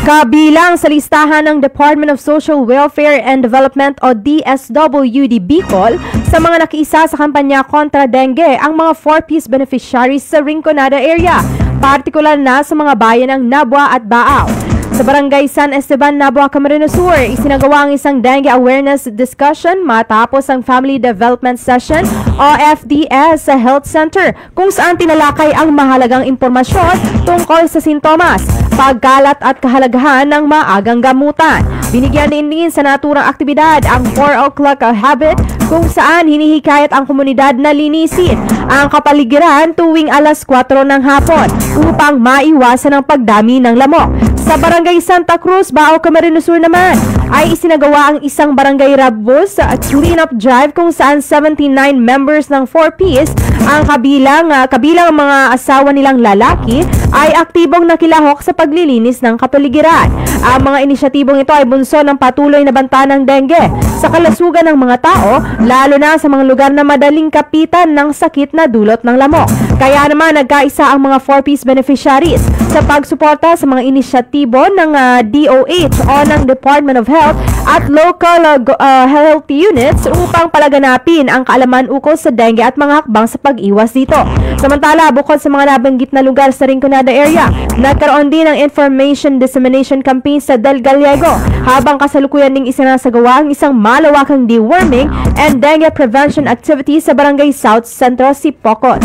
Kabilang sa listahan ng Department of Social Welfare and Development o DSWD Bicol sa mga nakiisa sa kampanya kontra dengue ang mga 4-piece beneficiaries sa Rinconada area, partikular na sa mga bayan ng Nabua at Baaw. Sa Barangay San Esteban, Nabua, Camarines Sur, isinagawa ang isang dengue awareness discussion matapos ang Family Development Session o FDS sa Health Center kung saan tinalakay ang mahalagang impormasyon tungkol sa sintomas, pagkalat at kahalagahan ng maagang gamutan. Binigyan din sa naturang aktibidad ang 4 o'clock habit kung saan hinihikayat ang komunidad na linisin ang kapaligiran tuwing alas 4 ng hapon upang maiwasan ang pagdami ng lamok. Sa Barangay Santa Cruz, Baaw, Camarines Sur naman ay isinagawa ang isang barangay rabos clean-up drive kung saan 79 members ng 4Ps ang kabilang mga asawa nilang lalaki ay aktibong nakilahok sa paglilinis ng kapaligiran. Ang mga inisyatibong ito ay bunso ng patuloy na banta ng dengue sa kalasugan ng mga tao, lalo na sa mga lugar na madaling kapitan ng sakit na dulot ng lamok. Kaya naman nagkaisa ang mga 4-piece beneficiaries sa pagsuporta sa mga inisyatibo ng DOH o ng Department of Health at local health units upang palaganapin ang kaalaman ukol sa dengue at mga hakbang sa pag-iwas dito. Samantala, bukod sa mga nabanggit na lugar sa Rinconada area, nagkaroon din ng information dissemination campaign sa Del Gallego habang kasalukuyan ding isinasagawa ang isang malawakang deworming and dengue prevention activity sa Barangay South Central Sipocot.